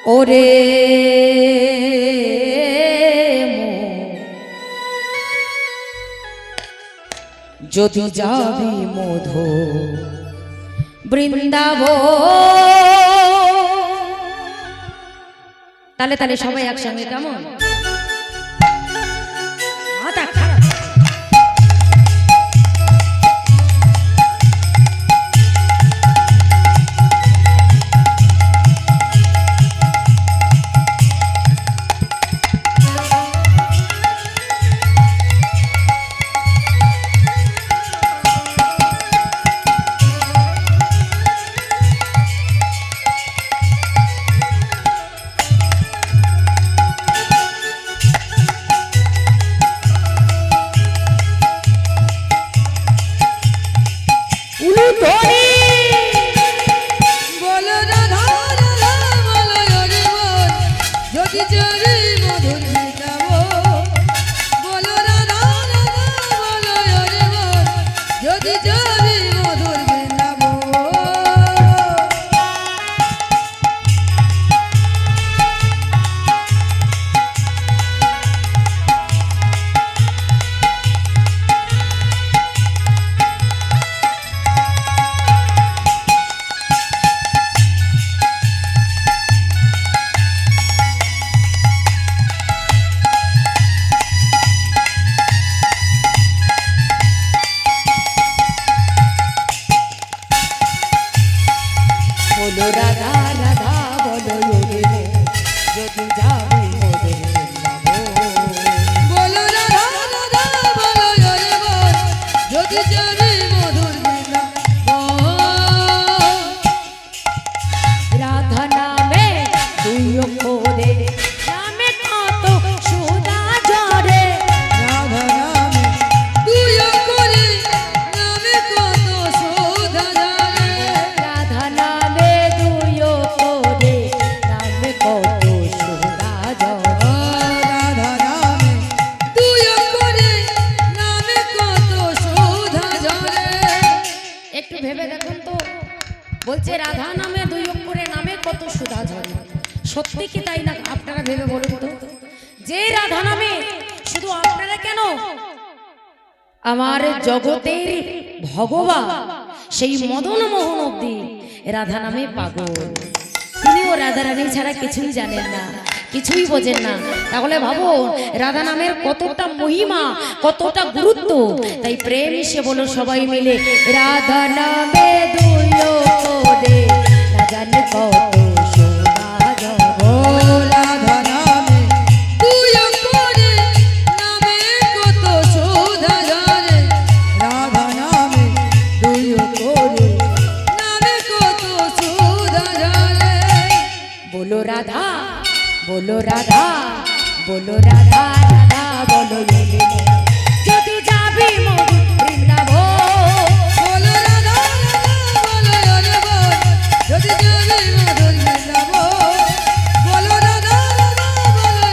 ওরে যদি যাবি মধু বৃন্দাবন, তাহলে তাহলে সবাই একসঙ্গে কেমন? বলো রাধা রাধা বলো যদি যাবি মধুর বৃন্দাবন, বলো রাধা রাধা বলো যদি যাবি মধুর বৃন্দাবন। রাধা নামে দুই অক্ষরে নামে কত সুধা ঝরে, রাধা নামে দুই অক্ষরে নামে কত সুধা ঝরে, রাধা নামে দুই অক্ষরে নামে কত সুধা ঝরে, রাধা নামে দুই অক্ষরে নামে কত সুধা ঝরে। একটু ভেবে দেখুন তো, বলছে রাধা নামে দুই অক্ষরে নামে কত সুধা ঝরে। সত্যি কি তাই না? আপনারা ভেবে বলুন তো, যে রাধা নামে শুধু আপনারা কেন, আমার জগতের ভগবান সেই মদন মোহন অব্দি রাধা নামে পাগল। তিনিও রাধা রানী ছাড়া কিছুই জানেন না, কিছুই বোঝেন না। তাহলে ভাবো রাধা নামের কতটা মহিমা, কতটা গুরুত্ব। তাই প্রেম সে বলো সবাই মিলে, রাধা নামে দুই অক্ষরে না জানে কত সোনা ঝরে, রাধা নামে দুই অক্ষরে নামে কত সোনা ঝরে, রাধা নামে দুই অক্ষরে নামে কত সোনা ঝরে। বলো রাধা বলো রাধা বলো রাধা রাধা বলো যদি যাবি মধুর বৃন্দাবন, বলো রাধা রাধা বলো যদি যাবি মধুর বৃন্দাবন, বলো রাধা রাধা বলো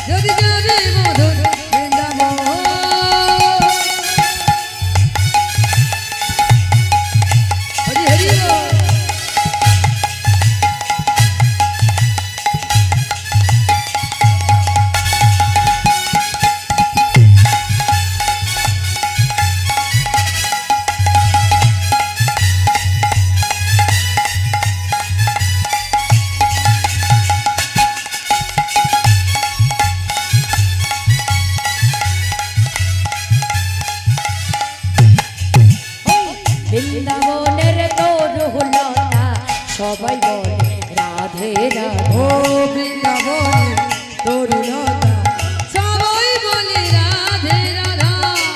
যদি যাবি মধুর বৃন্দাবন। হরি হরি বৃন্দাবনের তরুলতা সবাই বলে রাধে রাধে, বৃন্দাবনের তরুলতা সবাই বলে রাধে রাধা,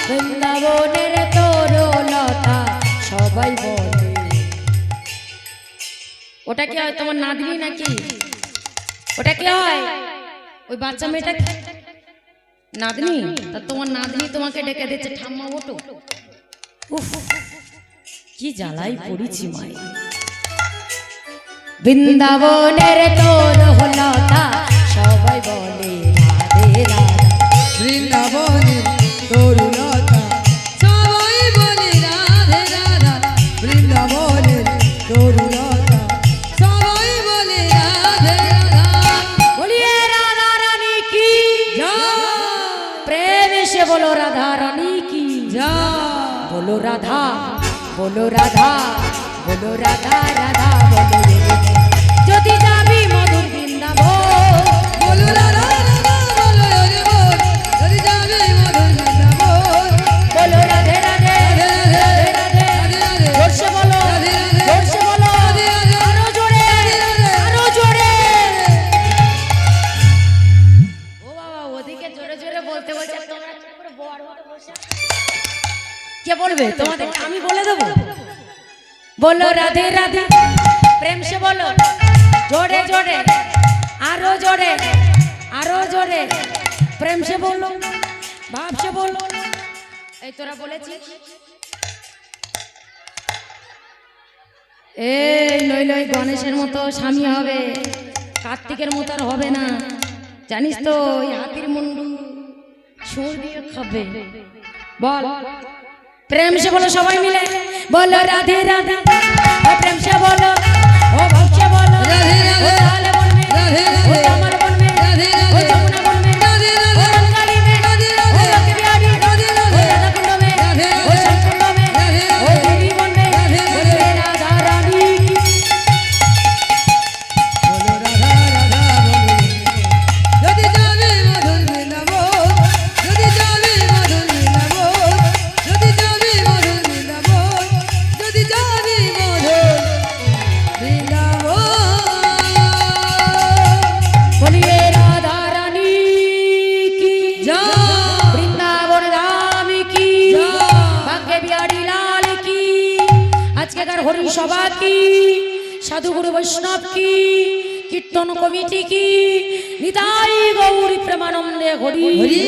বৃন্দাবনের তরুলতা সবাই বলে। ওটা কি হয় তোমার নাতনি নাকি? ওটা কি হয়? ওই বাচ্চা মেয়েটা নাতনি? তা তোমার নাতনি তোমাকে ডেকে দিচ্ছে ঠাম্মা ওঠো। উফ কি জ্বালাই পড়েছি মায়ে। বৃন্দাবনের তরুলতা সবাই বলে রাধে রাধা, বৃন্দাবনের তরুলতা সবাই বলে রাধে রাধা, বৃন্দাবনের তরুলতা সবাই বলে রাধে রাধা বলো রাধা বলো রাধা রাধা বলো রে। যদি যাবি মধুর বৃন্দাবন বলো রাধা রাধা বলো রে বল, যদি যাবি মধুর বৃন্দাবন। বলো রাধে রাধে রাধে রাধে জোরসে বলো জোরসে বলো আরো জোরে আরো জোরে। ও বাবা ওদিকে জোরে জোরে বলতে বলছে তোমরা চুপ করে বোয়ার মতো বসে আছো। কে বলবে তোমাদের আমি বলে দেবো। বলো রাধে রাধে প্রেম সে বলো জোরে জোরে আরো জোরে আরো জোরে প্রেম সে বলো ভাব সে বলো। এই তোরা বলেছিস এই নইলে ওই গণেশের মতো স্বামী হবে, কার্তিকের মতো আর হবে না জানিস তো। ওই হাতির মুন্ডু সুর দিয়ে খাবে। বল প্রেম সে বলো সবাই মিলে বলো রাধে রাধে ও প্রেম সে বলো ও ভাব সে বলো রাধে রাধে ও তালে বলবে রাধে ও রাধে আমার বলবে রাধে ও রাধে যমুনা বলবে রাধে ও রাধে বঙ্গালী মে রাধে ও রাধে লক্ষ্মী বিহারী রাধে ও রাধে রাধা কুণ্ড মে রাধে ও শ্যামকুণ্ড মে রাধে ও দেবী বলবে রাধে বলে রাধা রানী কি। বলো রাধা রাধা বলো, যদি যাবি মধুর বৃন্দাবন, যদি যাবি মধুর বৃন্দাবন, যদি যাবি মধুর বৃন্দাবন, যদি যাবি মধুর বৃন্দাবন। বলিয়ে রাধা রানী কি জয়। বৃন্দাবন ধাম কি জয়। ভাগ্যে বিহারী লাল কি আজকেকার হরি সভা কি সাধু গুরু বৈষ্ণব কি কীর্তন কমিটি কি নিতাই গৌরী প্রেমানন্দে হরি হরি